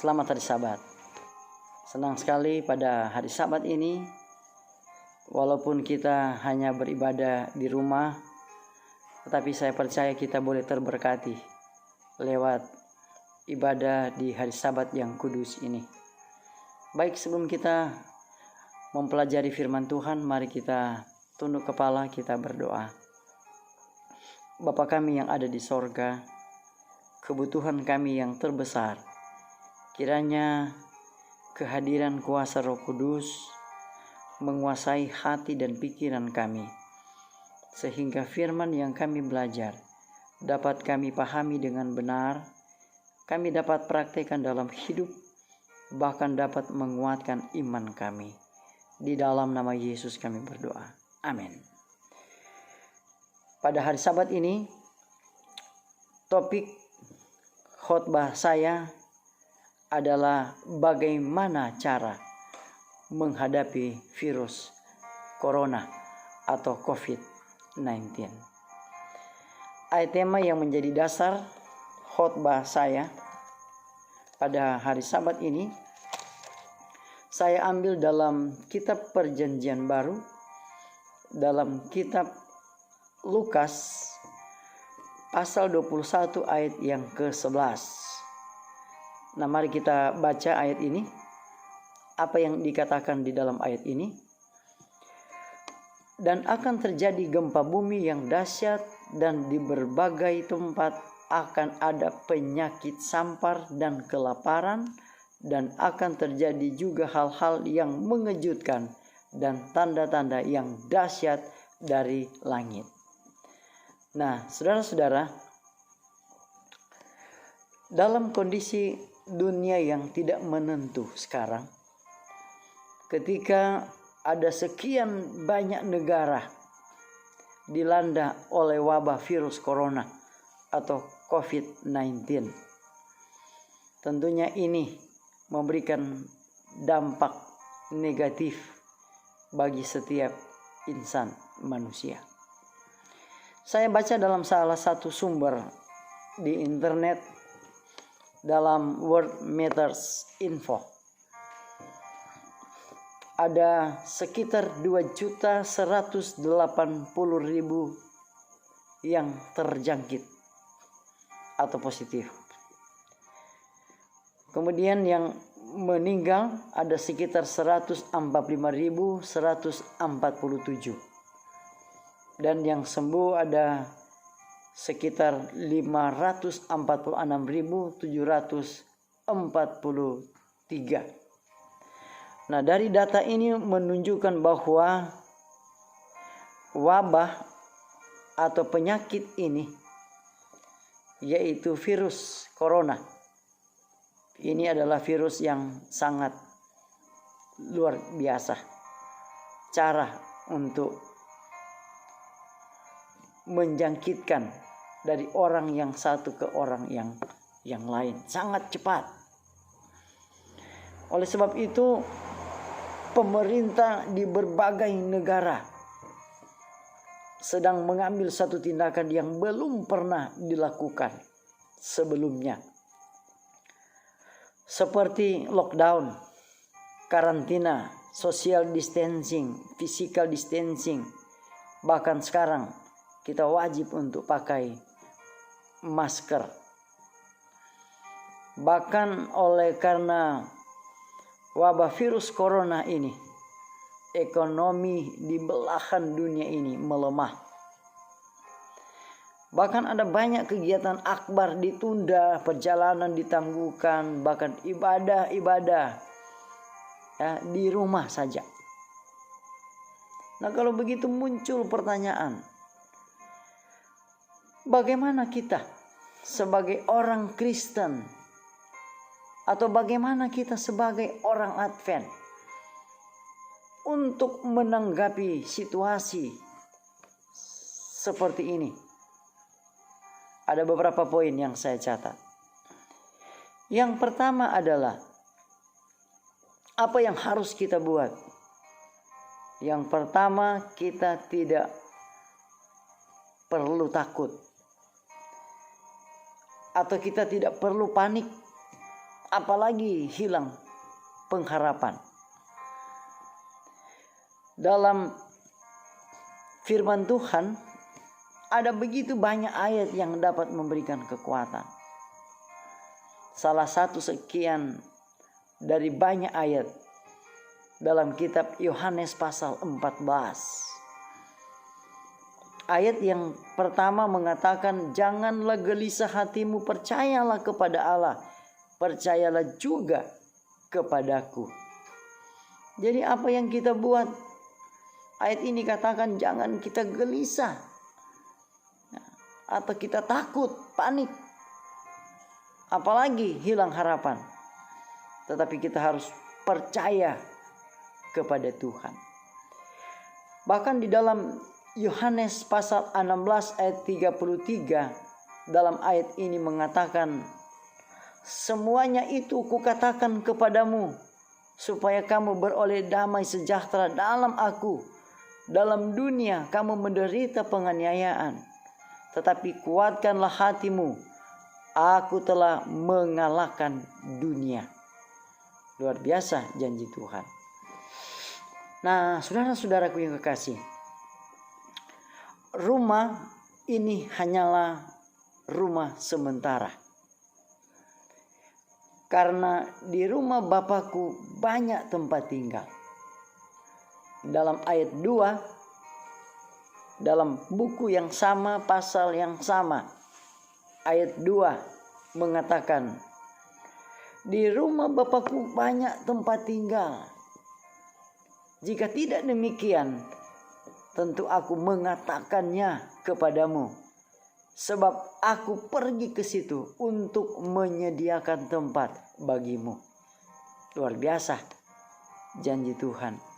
Selamat hari Sabat. Senang sekali pada hari Sabat ini, walaupun kita hanya beribadah di rumah, tetapi saya percaya kita boleh terberkati lewat ibadah di hari Sabat yang kudus ini. Baik, sebelum kita mempelajari firman Tuhan, mari kita tunduk kepala, kita berdoa. Bapa kami yang ada di sorga, kebutuhan kami yang terbesar, kiranya kehadiran kuasa Roh Kudus menguasai hati dan pikiran kami, sehingga firman yang kami belajar dapat kami pahami dengan benar, kami dapat praktekkan dalam hidup, bahkan dapat menguatkan iman kami. Di dalam nama Yesus kami berdoa. Amin. Pada hari Sabat ini, topik khotbah saya adalah bagaimana cara menghadapi virus corona atau COVID-19. Ayat tema yang menjadi dasar khotbah saya pada hari Sabat ini saya ambil dalam kitab Perjanjian Baru, dalam kitab Lukas pasal 21 ayat yang ke-11. Nah, mari kita baca ayat ini. Apa yang dikatakan di dalam ayat ini? Dan akan terjadi gempa bumi yang dahsyat, dan di berbagai tempat akan ada penyakit sampar dan kelaparan, dan akan terjadi juga hal-hal yang mengejutkan dan tanda-tanda yang dahsyat dari langit. Nah, saudara-saudara, dalam kondisi dunia yang tidak menentu sekarang, ketika ada sekian banyak negara dilanda oleh wabah virus corona atau COVID-19, tentunya ini memberikan dampak negatif bagi setiap insan manusia. Saya baca dalam salah satu sumber di internet, dalam World Matters Info, ada sekitar 2.180.000 yang terjangkit atau positif. Kemudian yang meninggal ada sekitar 145.147. Dan yang sembuh ada sekitar 546.743. Nah, dari data ini menunjukkan bahwa wabah atau penyakit ini, yaitu virus corona, ini adalah virus yang sangat luar biasa. Cara untuk menjangkitkan dari orang yang satu ke orang yang lain sangat cepat. Oleh sebab itu, pemerintah di berbagai negara sedang mengambil satu tindakan yang belum pernah dilakukan sebelumnya, seperti lockdown, karantina, social distancing, physical distancing. Bahkan sekarang kita wajib untuk pakai masker. Bahkan oleh karena wabah virus corona ini, ekonomi di belahan dunia ini melemah. Bahkan ada banyak kegiatan akbar ditunda, perjalanan ditangguhkan, bahkan ibadah-ibadah di rumah saja. Nah, kalau begitu muncul pertanyaan, bagaimana kita sebagai orang Kristen, atau bagaimana kita sebagai orang Advent untuk menanggapi situasi seperti ini? Ada beberapa poin yang saya catat. Yang pertama adalah apa yang harus kita buat. Yang pertama, kita tidak perlu takut, atau kita tidak perlu panik apalagi hilang pengharapan. Dalam firman Tuhan ada begitu banyak ayat yang dapat memberikan kekuatan. Salah satu sekian dari banyak ayat dalam kitab Yohanes pasal 14. Ayat yang pertama mengatakan, janganlah gelisah hatimu, percayalah kepada Allah, percayalah juga kepadaku. Jadi apa yang kita buat? Ayat ini katakan jangan kita gelisah atau kita takut, panik, apalagi hilang harapan. Tetapi kita harus percaya kepada Tuhan. Bahkan di dalam Yohanes pasal 16 ayat 33, dalam ayat ini mengatakan, semuanya itu kukatakan kepadamu, supaya kamu beroleh damai sejahtera dalam aku. Dalam dunia kamu menderita penganiayaan, tetapi kuatkanlah hatimu, aku telah mengalahkan dunia. Luar biasa janji Tuhan. Nah, saudara-saudaraku yang kekasih, rumah ini hanyalah rumah sementara. Karena di rumah Bapakku banyak tempat tinggal. Dalam ayat 2, dalam buku yang sama, pasal yang sama, ayat 2 mengatakan, di rumah Bapakku banyak tempat tinggal. Jika tidak demikian, tentu aku mengatakannya kepadamu, sebab aku pergi ke situ untuk menyediakan tempat bagimu. Luar biasa janji Tuhan.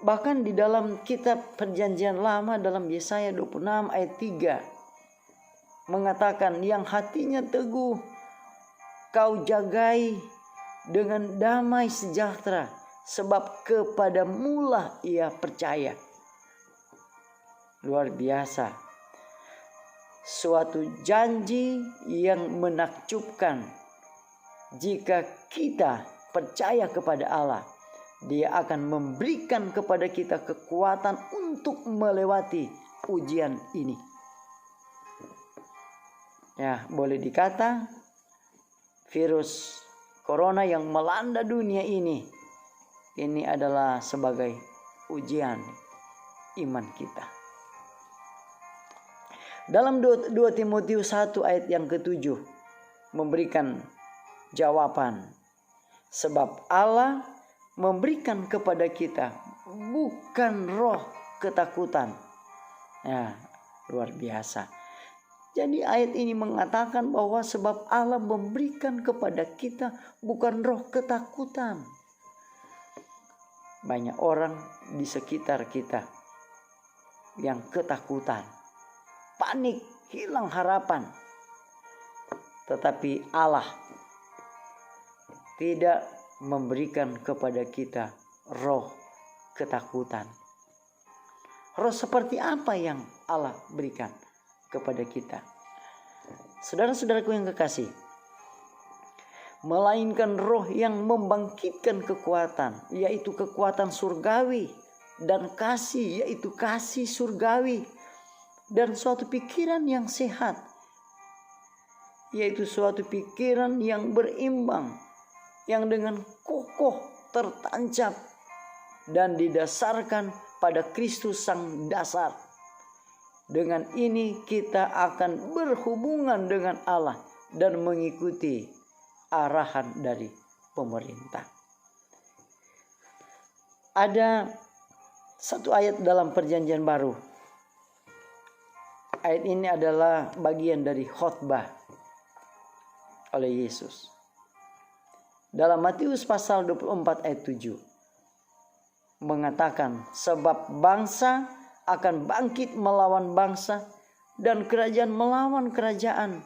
Bahkan di dalam kitab Perjanjian Lama, dalam Yesaya 26 ayat 3 mengatakan, yang hatinya teguh kau jagai dengan damai sejahtera, sebab kepadamulah ia percaya. Luar biasa. Suatu janji yang menakjubkan. Jika kita percaya kepada Allah, Dia akan memberikan kepada kita kekuatan untuk melewati ujian ini. Ya, boleh dikata virus corona yang melanda dunia ini adalah sebagai ujian iman kita. Dalam 2 Timotius 1 ayat yang ke-7 memberikan jawaban. Sebab Allah memberikan kepada kita bukan roh ketakutan. Ya, luar biasa. Jadi ayat ini mengatakan bahwa sebab Allah memberikan kepada kita bukan roh ketakutan. Banyak orang di sekitar kita yang ketakutan, panik, hilang harapan. Tetapi Allah tidak memberikan kepada kita roh ketakutan. Roh seperti apa yang Allah berikan kepada kita? Saudara-saudaraku yang kekasih, melainkan roh yang membangkitkan kekuatan, yaitu kekuatan surgawi, dan kasih, yaitu kasih surgawi, dan suatu pikiran yang sehat, yaitu suatu pikiran yang berimbang, yang dengan kokoh tertancap dan didasarkan pada Kristus sang dasar. Dengan ini kita akan berhubungan dengan Allah dan mengikuti arahan dari pemerintah. Ada satu ayat dalam Perjanjian Baru. Ayat ini adalah bagian dari khotbah oleh Yesus. Dalam Matius pasal 24 ayat 7 mengatakan, sebab bangsa akan bangkit melawan bangsa dan kerajaan melawan kerajaan.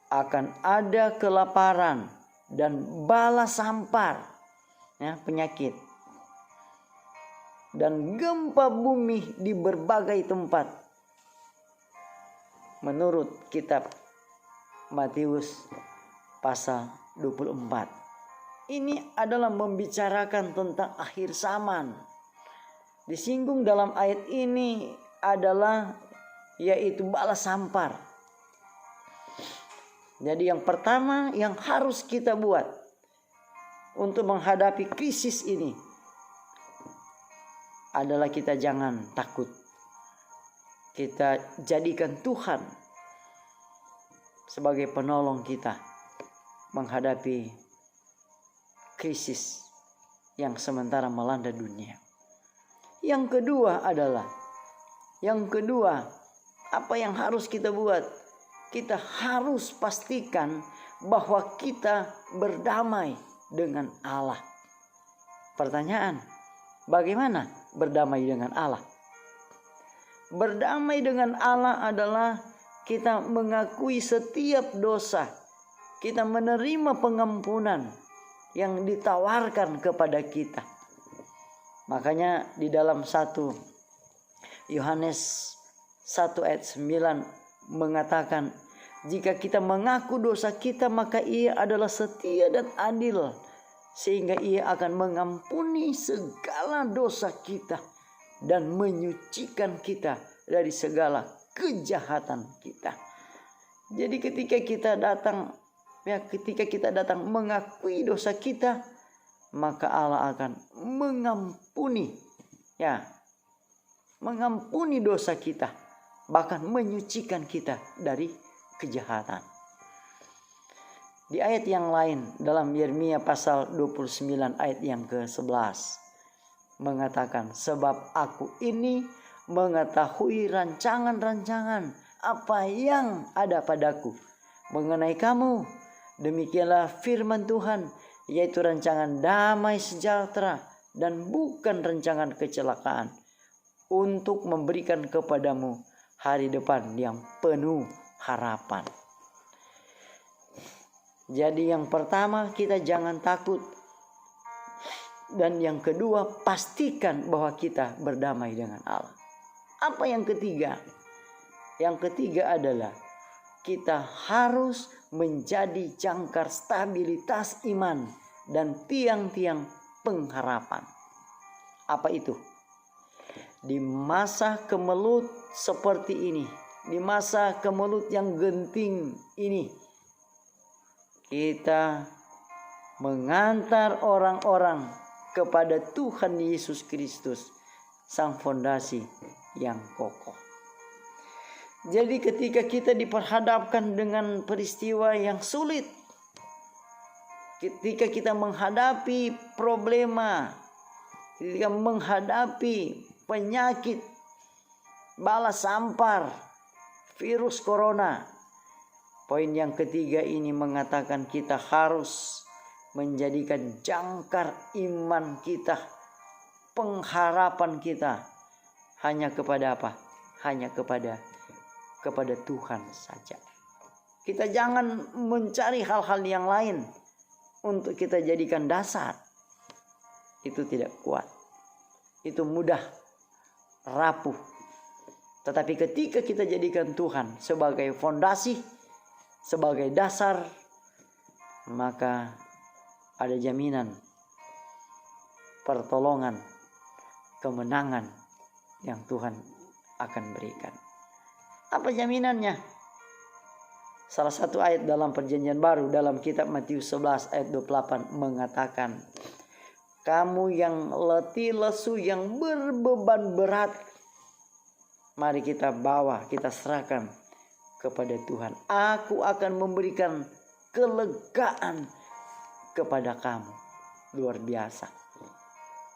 Akan ada kelaparan dan bala sampar, ya, penyakit, dan gempa bumi di berbagai tempat. Menurut kitab Matius pasal 24. Ini adalah membicarakan tentang akhir zaman. Disinggung dalam ayat ini adalah yaitu balas sampar. Jadi yang pertama yang harus kita buat untuk menghadapi krisis ini adalah kita jangan takut. Kita jadikan Tuhan sebagai penolong kita menghadapi krisis yang sementara melanda dunia. Yang kedua, apa yang harus kita buat? Kita harus pastikan bahwa kita berdamai dengan Allah. Pertanyaan, bagaimana berdamai dengan Allah? Berdamai dengan Allah adalah kita mengakui setiap dosa. Kita menerima pengampunan yang ditawarkan kepada kita. Makanya di dalam 1 Yohanes 1 ayat 9 mengatakan, jika kita mengaku dosa kita maka Ia adalah setia dan adil sehingga Ia akan mengampuni segala dosa kita dan menyucikan kita dari segala kejahatan kita. Jadi ketika kita datang mengakui dosa kita, maka Allah akan mengampuni dosa kita, bahkan menyucikan kita dari kejahatan. Di ayat yang lain dalam Yeremia pasal 29 ayat yang ke-11 mengatakan, sebab aku ini mengetahui rancangan-rancangan apa yang ada padaku mengenai kamu, demikianlah firman Tuhan, yaitu rancangan damai sejahtera dan bukan rancangan kecelakaan, untuk memberikan kepadamu hari depan yang penuh harapan. Jadi yang pertama, kita jangan takut. Dan yang kedua, pastikan bahwa kita berdamai dengan Allah. Apa yang ketiga? Yang ketiga adalah kita harus menjadi jangkar stabilitas iman dan tiang-tiang pengharapan. Apa itu? Di masa kemelut seperti ini, di masa kemelut yang genting ini, kita mengantar orang-orang kepada Tuhan Yesus Kristus, sang fondasi yang kokoh. Jadi ketika kita diperhadapkan dengan peristiwa yang sulit, ketika kita menghadapi problema, ketika menghadapi penyakit, balas sampar, virus corona, poin yang ketiga ini mengatakan kita harus menjadikan jangkar iman kita, pengharapan kita hanya kepada apa? Hanya kepada Tuhan saja. Kita jangan mencari hal-hal yang lain untuk kita jadikan dasar. Itu tidak kuat. Itu mudah rapuh. Tetapi ketika kita jadikan Tuhan sebagai fondasi, sebagai dasar, maka ada jaminan pertolongan, kemenangan yang Tuhan akan berikan. Apa jaminannya? Salah satu ayat dalam Perjanjian Baru dalam kitab Matius 11 ayat 28 mengatakan, kamu yang letih lesu, yang berbeban berat, mari kita bawa, kita serahkan kepada Tuhan. Aku akan memberikan kelegaan kepada kamu. Luar biasa.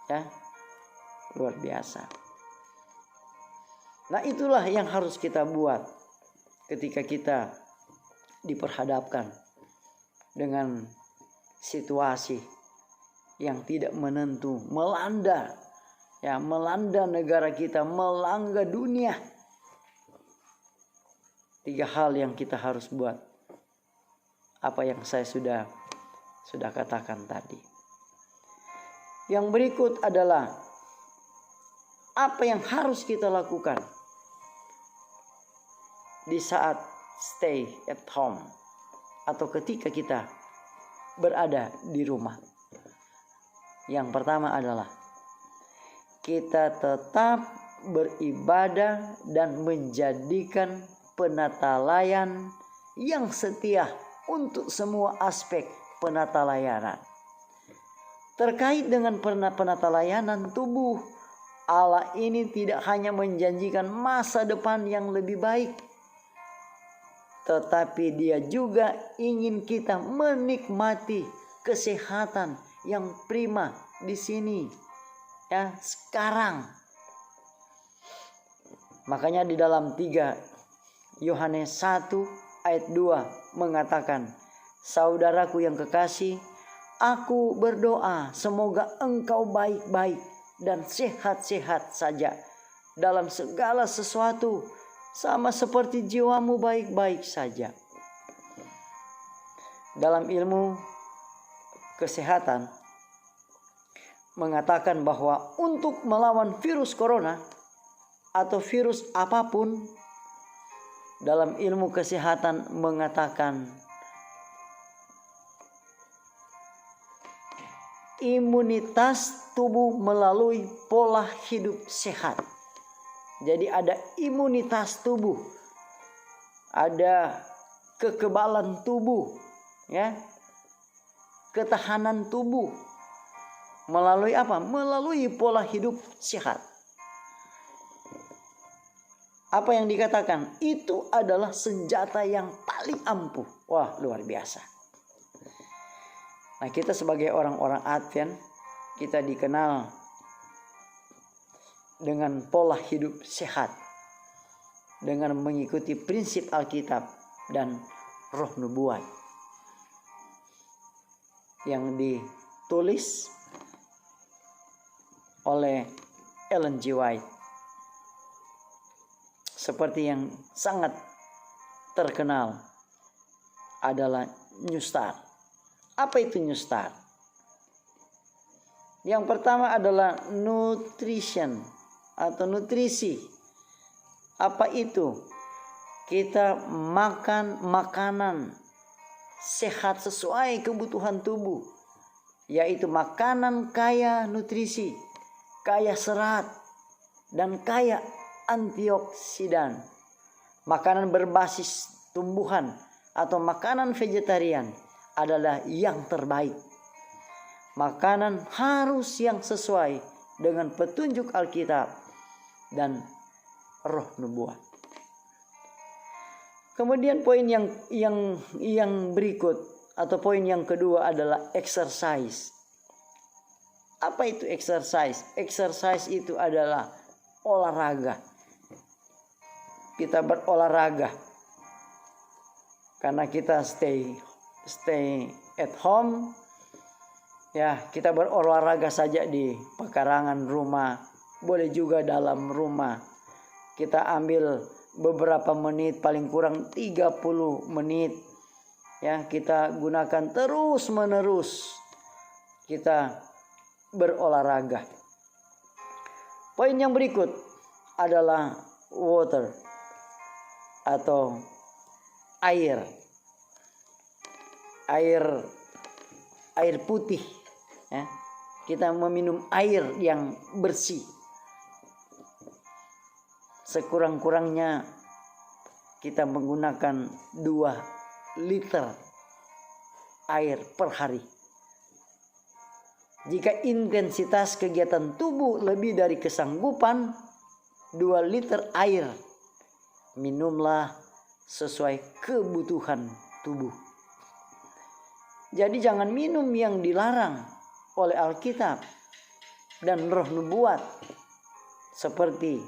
Ya, luar biasa. Nah, itulah yang harus kita buat ketika kita diperhadapkan dengan situasi yang tidak menentu, melanda negara kita, melanda dunia. 3 hal yang kita harus buat. Apa yang saya sudah katakan tadi. Yang berikut adalah apa yang harus kita lakukan di saat stay at home atau ketika kita berada di rumah. Yang pertama adalah kita tetap beribadah dan menjadikan penatalayan yang setia untuk semua aspek penatalayanan. Terkait dengan penatalayanan tubuh, Allah ini tidak hanya menjanjikan masa depan yang lebih baik, tetapi Dia juga ingin kita menikmati kesehatan yang prima di sini, ya, sekarang. Makanya di dalam 3 Yohanes 1 ayat 2 mengatakan, saudaraku yang kekasih, aku berdoa semoga engkau baik-baik dan sehat-sehat saja dalam segala sesuatu, sama seperti jiwamu baik-baik saja. Dalam ilmu kesehatan mengatakan bahwa untuk melawan virus corona atau virus apapun, dalam ilmu kesehatan mengatakan imunitas tubuh melalui pola hidup sehat. Jadi ada imunitas tubuh, ada kekebalan tubuh, ya, ketahanan tubuh melalui apa? Melalui pola hidup sehat. Apa yang dikatakan? Itu adalah senjata yang paling ampuh. Wah, luar biasa. Nah, kita sebagai orang-orang Advent, kita dikenal dengan pola hidup sehat, dengan mengikuti prinsip Alkitab dan Roh Nubuat yang ditulis oleh Ellen G. White, seperti yang sangat terkenal adalah New Start. Apa itu New Start? Yang pertama adalah nutrition atau nutrisi. Apa itu? Kita makan makanan sehat sesuai kebutuhan tubuh, yaitu makanan kaya nutrisi, kaya serat, dan kaya antioksidan. Makanan berbasis tumbuhan atau makanan vegetarian adalah yang terbaik. Makanan harus yang sesuai dengan petunjuk Alkitab dan Roh Nubuat. Kemudian poin yang berikut atau poin yang kedua adalah exercise. Apa itu exercise? Exercise itu adalah olahraga. Kita berolahraga karena kita stay at home. Ya, kita berolahraga saja di pekarangan rumah, boleh juga dalam rumah. Kita ambil beberapa menit, paling kurang 30 menit. Ya, kita gunakan terus-menerus. Kita berolahraga. Poin yang berikut adalah water atau air putih, ya. Kita meminum air yang bersih. Sekurang-kurangnya kita menggunakan 2 liter air per hari. Jika intensitas kegiatan tubuh lebih dari kesanggupan 2 liter air, minumlah sesuai kebutuhan tubuh. Jadi jangan minum yang dilarang oleh Alkitab dan Roh Nubuat, seperti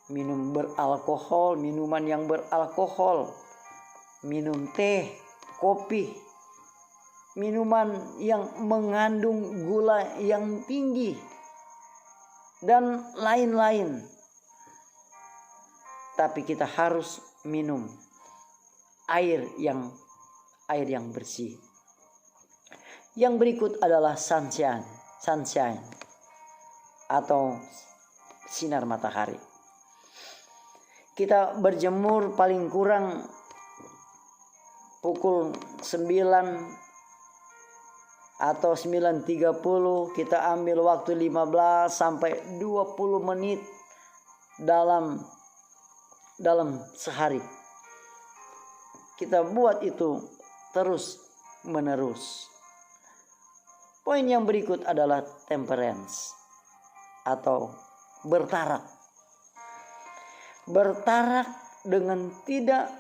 minum beralkohol, minuman yang beralkohol, minum teh, kopi, minuman yang mengandung gula yang tinggi, dan lain-lain. Tapi kita harus minum air yang bersih. Yang berikut adalah sunshine atau sinar matahari. Kita berjemur paling kurang pukul 9 atau 9.30 kita ambil waktu 15 sampai 20 menit dalam sehari. Kita buat itu terus menerus. Poin yang berikut adalah temperance atau bertarak. Bertarak dengan tidak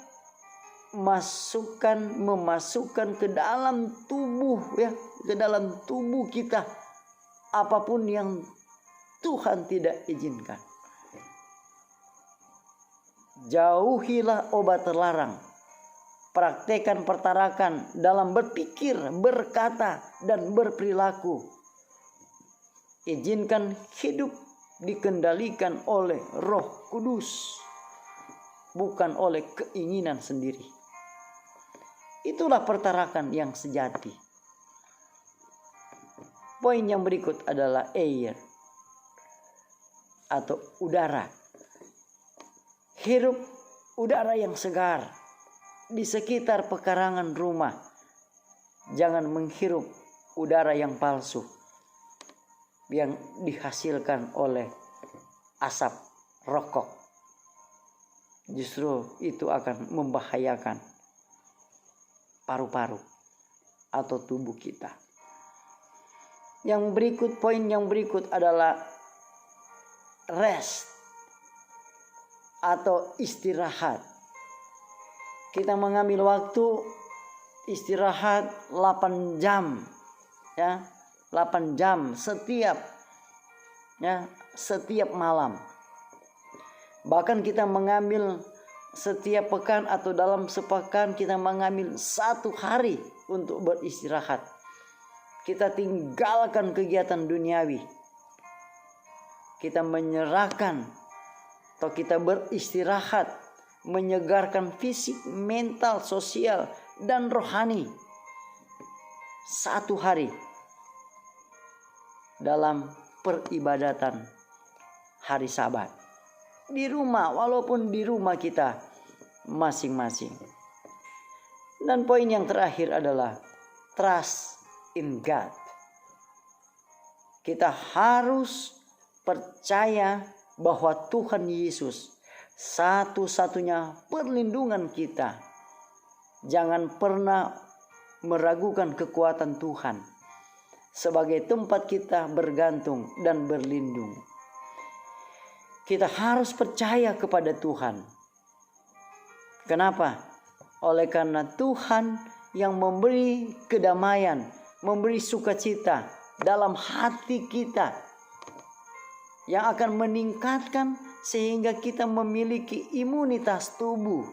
memasukkan ke dalam tubuh kita apapun yang Tuhan tidak izinkan. Jauhilah obat terlarang. Praktekan pertarakan dalam berpikir, berkata, dan berperilaku. Izinkan hidup dikendalikan oleh Roh Kudus, bukan oleh keinginan sendiri. Itulah pertarakan yang sejati. Poin yang berikut adalah air atau udara. Hirup udara yang segar di sekitar pekarangan rumah. Jangan menghirup udara yang palsu yang dihasilkan oleh asap rokok. Justru itu akan membahayakan paru-paru atau tubuh kita. Poin yang berikut adalah rest atau istirahat. Kita mengambil waktu istirahat 8 jam, ya, 8 jam setiap malam. Bahkan kita mengambil setiap pekan atau dalam sepekan kita mengambil 1 hari untuk beristirahat. Kita tinggalkan kegiatan duniawi. Kita menyerahkan atau kita beristirahat, menyegarkan fisik, mental, sosial, dan rohani. 1 hari dalam peribadatan hari Sabat. Di rumah, walaupun di rumah kita masing-masing. Dan poin yang terakhir adalah trust in God. Kita harus percaya bahwa Tuhan Yesus satu-satunya perlindungan kita. Jangan pernah meragukan kekuatan Tuhan sebagai tempat kita bergantung dan berlindung. Kita harus percaya kepada Tuhan. Kenapa? Oleh karena Tuhan yang memberi kedamaian, memberi sukacita dalam hati kita, yang akan meningkatkan sehingga kita memiliki imunitas tubuh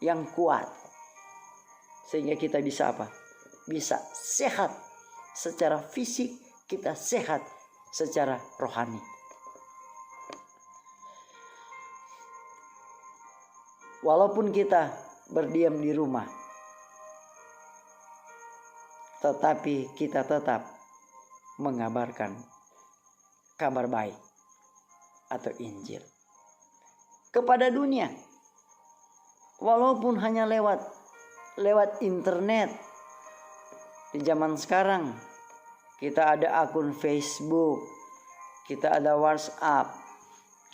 yang kuat. Sehingga kita bisa apa? Bisa sehat secara fisik, kita sehat secara rohani. Walaupun kita berdiam di rumah, tetapi kita tetap mengabarkan kabar baik atau Injil kepada dunia. Walaupun hanya lewat internet. Di zaman sekarang kita ada akun Facebook, kita ada WhatsApp,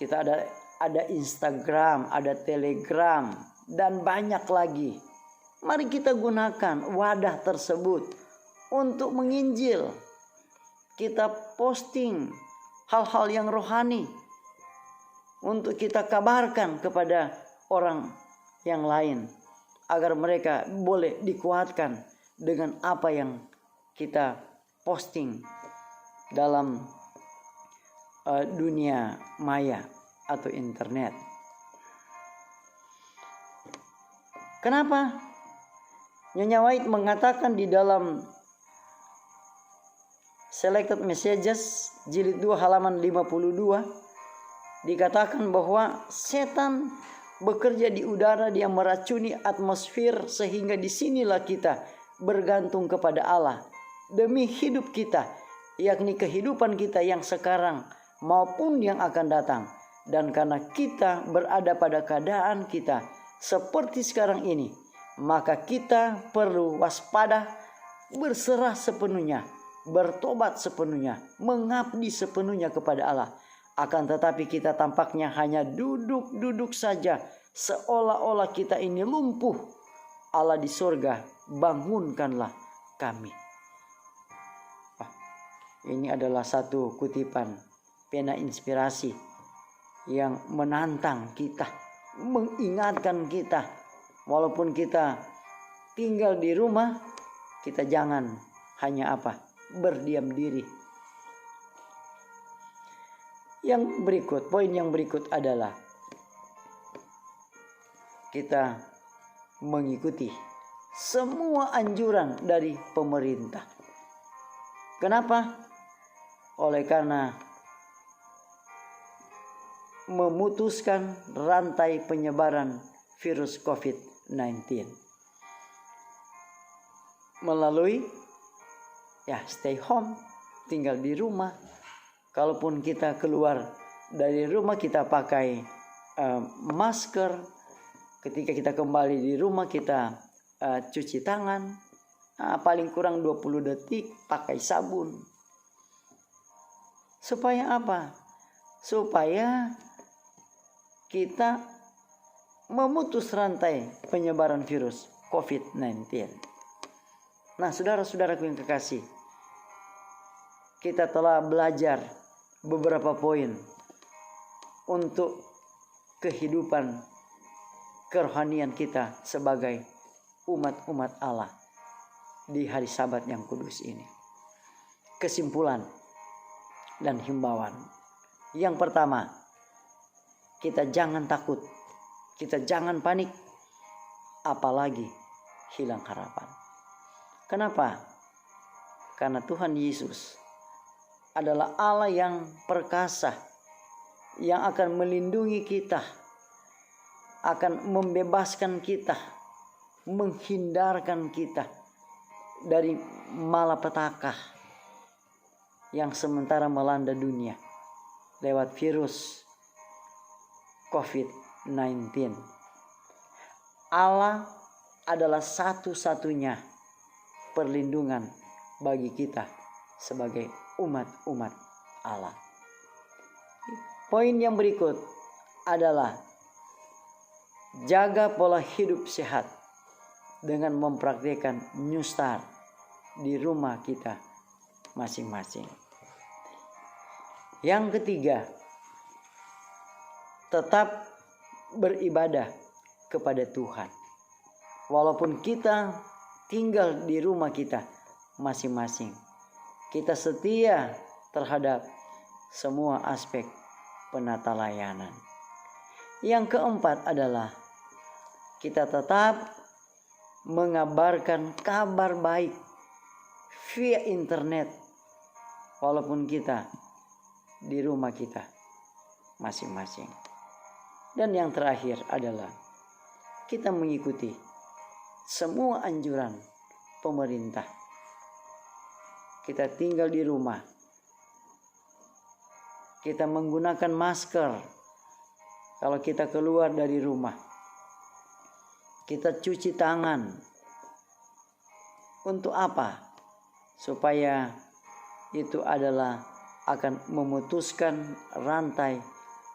kita ada Instagram, ada Telegram, dan banyak lagi. Mari kita gunakan wadah tersebut untuk menginjil. Kita posting hal-hal yang rohani untuk kita kabarkan kepada orang yang lain agar mereka boleh dikuatkan dengan apa yang kita posting dalam dunia maya atau internet. Kenapa? Nyonya White mengatakan di dalam Selected Messages jilid 2 halaman 52, dikatakan bahwa setan bekerja di udara, dia meracuni atmosfer sehingga disinilah kita bergantung kepada Allah demi hidup kita, yakni kehidupan kita yang sekarang maupun yang akan datang. Dan karena kita berada pada keadaan kita seperti sekarang ini, maka kita perlu waspada berserah sepenuhnya, bertobat sepenuhnya, mengabdi sepenuhnya kepada Allah. Akan tetapi kita tampaknya hanya duduk-duduk saja, seolah-olah kita ini lumpuh. Allah di surga, bangunkanlah kami. Ini adalah satu kutipan pena inspirasi yang menantang kita, mengingatkan kita, walaupun kita tinggal di rumah, kita jangan hanya berdiam diri. Poin yang berikut adalah kita mengikuti semua anjuran dari pemerintah. Kenapa? Oleh karena memutuskan rantai penyebaran virus COVID-19 melalui stay home, tinggal di rumah. Kalaupun kita keluar dari rumah, kita pakai masker. Ketika kita kembali di rumah, kita cuci tangan, paling kurang 20 detik, pakai sabun. Supaya apa? Supaya kita memutus rantai penyebaran virus COVID-19. Nah, saudara-saudaraku yang kekasih, kita telah belajar beberapa poin untuk kehidupan kerohanian kita sebagai umat-umat Allah di hari Sabat yang kudus ini. Kesimpulan dan himbauan. Yang pertama, kita jangan takut, kita jangan panik, apalagi hilang harapan. Kenapa? Karena Tuhan Yesus adalah Allah yang perkasa, yang akan melindungi kita, akan membebaskan kita, menghindarkan kita dari malapetaka yang sementara melanda dunia lewat virus COVID-19. Allah adalah satu-satunya perlindungan bagi kita sebagai umat-umat Allah. Poin yang berikut adalah jaga pola hidup sehat dengan mempraktikkan New Start di rumah kita masing-masing. Yang ketiga, tetap beribadah kepada Tuhan. Walaupun kita tinggal di rumah kita masing-masing, kita setia terhadap semua aspek penata layanan. Yang keempat adalah kita tetap mengabarkan kabar baik via internet, walaupun kita di rumah kita masing-masing. Dan yang terakhir adalah kita mengikuti semua anjuran pemerintah. Kita tinggal di rumah, kita menggunakan masker kalau kita keluar dari rumah, kita cuci tangan. Untuk apa? Supaya itu adalah akan memutuskan rantai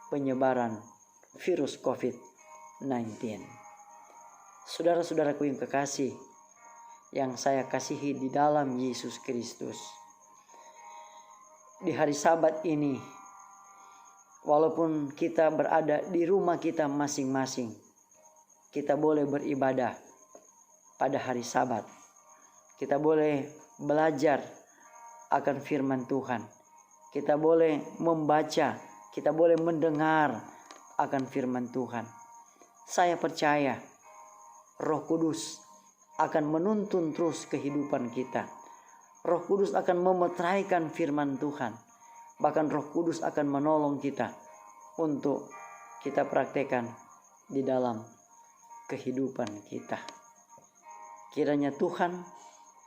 penyebaran virus COVID-19. Saudara-saudaraku yang kekasih, yang saya kasihi di dalam Yesus Kristus, di hari Sabat ini, walaupun kita berada di rumah kita masing-masing, kita boleh beribadah pada hari Sabat. Kita boleh belajar akan firman Tuhan. Kita boleh membaca, kita boleh mendengar akan firman Tuhan. Saya percaya Roh Kudus akan menuntun terus kehidupan kita. Roh Kudus akan memeteraikan firman Tuhan. Bahkan Roh Kudus akan menolong kita untuk kita praktekkan di dalam kehidupan kita. Kiranya Tuhan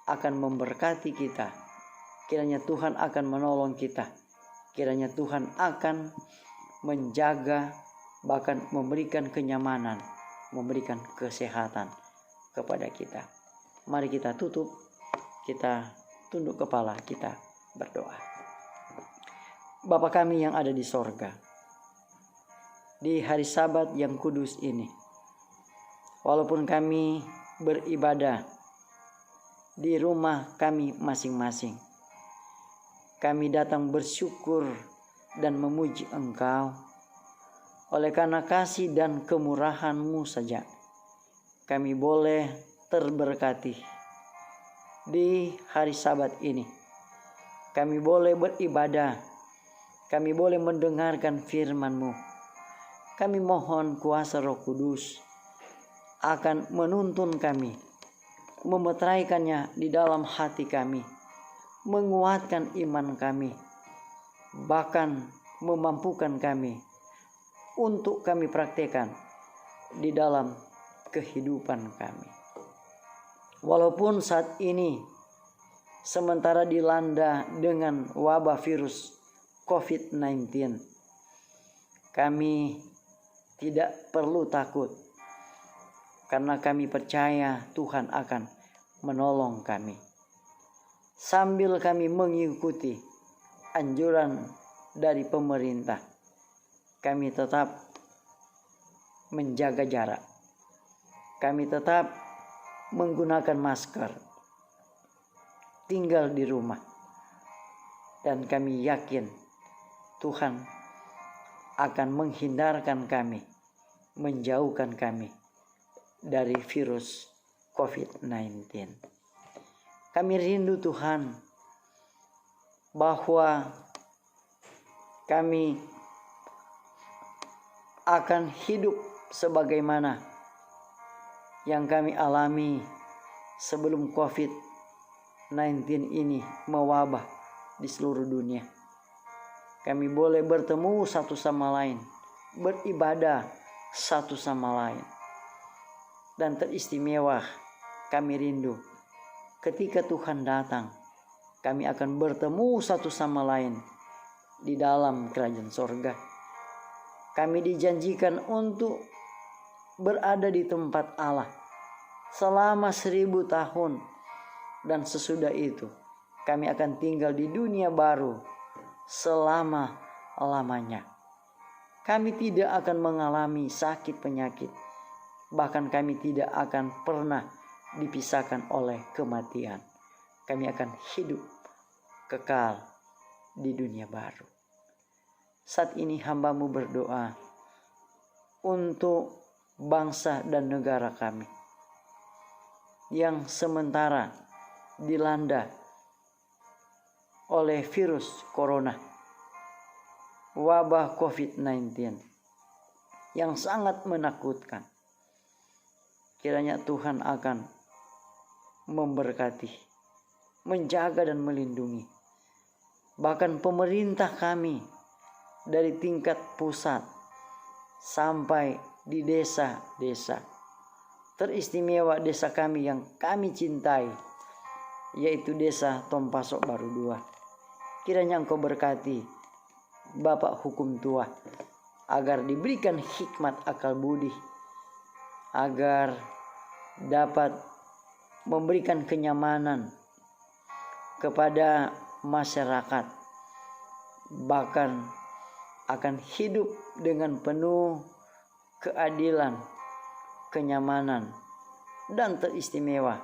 akan memberkati kita. Kiranya Tuhan akan menolong kita. Kiranya Tuhan akan menjaga, bahkan memberikan kenyamanan, memberikan kesehatan kepada kita. Mari kita tutup Kita tunduk kepala, kita berdoa. Bapa kami yang ada di sorga, di hari Sabat yang kudus ini, walaupun kami beribadah di rumah kami masing-masing, kami datang bersyukur dan memuji Engkau. Oleh karena kasih dan kemurahan-Mu saja, kami boleh terberkati di hari Sabat ini. Kami boleh beribadah, kami boleh mendengarkan firman-Mu. Kami mohon kuasa Roh Kudus akan menuntun kami, memeteraikannya di dalam hati kami, menguatkan iman kami, bahkan memampukan kami untuk kami praktekkan di dalam kehidupan kami. Walaupun saat ini sementara dilanda dengan wabah virus COVID-19, kami tidak perlu takut karena kami percaya Tuhan akan menolong kami. Sambil kami mengikuti anjuran dari pemerintah, kami tetap menjaga jarak. Kami tetap menggunakan masker, tinggal di rumah. Dan kami yakin Tuhan akan menghindarkan kami, menjauhkan kami dari virus COVID-19. Kami rindu Tuhan bahwa kami akan hidup sebagaimana yang kami alami sebelum COVID-19 ini mewabah di seluruh dunia. Kami boleh bertemu satu sama lain, beribadah satu sama lain. Dan teristimewa kami rindu ketika Tuhan datang, kami akan bertemu satu sama lain di dalam kerajaan sorga. Kami dijanjikan untuk berada di tempat Allah selama 1000 tahun. Dan sesudah itu kami akan tinggal di dunia baru selama-lamanya. Kami tidak akan mengalami sakit penyakit. Bahkan kami tidak akan pernah dipisahkan oleh kematian. Kami akan hidup kekal di dunia baru. Saat ini hamba-Mu berdoa untuk bangsa dan negara kami yang sementara dilanda oleh virus corona, wabah COVID-19 yang sangat menakutkan. Kiranya Tuhan akan memberkati, menjaga dan melindungi. Bahkan pemerintah kami dari tingkat pusat sampai di desa-desa. Teristimewa desa kami yang kami cintai, yaitu desa Tompasok Baru 2. Kiranya Engkau berkati Bapak Hukum Tua agar diberikan hikmat akal budi, agar dapat memberikan kenyamanan kepada masyarakat, bahkan akan hidup dengan penuh keadilan, kenyamanan, dan teristimewa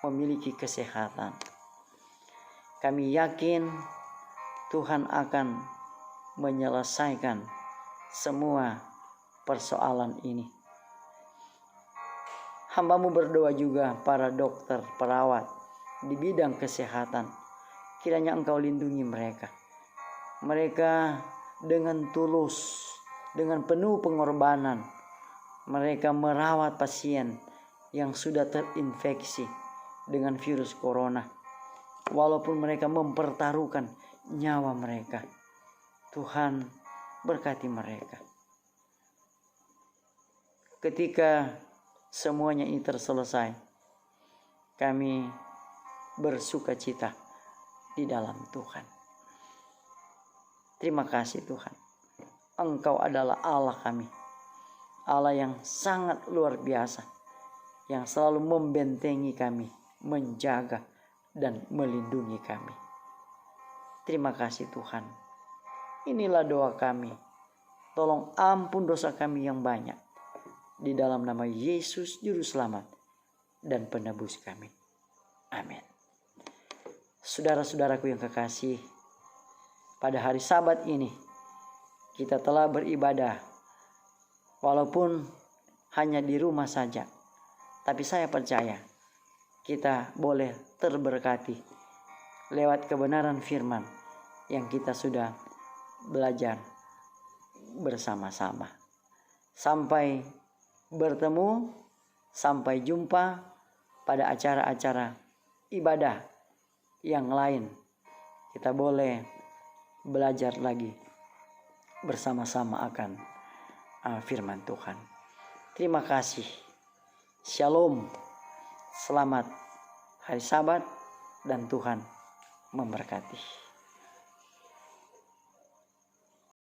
memiliki kesehatan. Kami yakin Tuhan akan menyelesaikan semua persoalan ini. Hamba-Mu berdoa juga para dokter, perawat di bidang kesehatan. Kiranya Engkau lindungi mereka. Mereka dengan tulus, dengan penuh pengorbanan, mereka merawat pasien yang sudah terinfeksi dengan virus corona. Walaupun mereka mempertaruhkan nyawa mereka, Tuhan berkati mereka. Ketika semuanya ini terselesai, kami bersuka cita di dalam Tuhan. Terima kasih Tuhan. Engkau adalah Allah kami. Allah yang sangat luar biasa. Yang selalu membentengi kami, menjaga dan melindungi kami. Terima kasih Tuhan. Inilah doa kami. Tolong ampun dosa kami yang banyak. Di dalam nama Yesus Juru Selamat dan Penebus kami. Amin. Saudara-saudaraku yang kekasih, pada hari Sabat ini kita telah beribadah walaupun hanya di rumah saja. Tapi saya percaya kita boleh terberkati lewat kebenaran firman yang kita sudah belajar bersama-sama. Sampai bertemu, sampai jumpa pada acara-acara ibadah yang lain. Kita boleh belajar lagi bersama-sama akan firman Tuhan. Terima kasih. Shalom. Selamat hari Sabat dan Tuhan memberkati.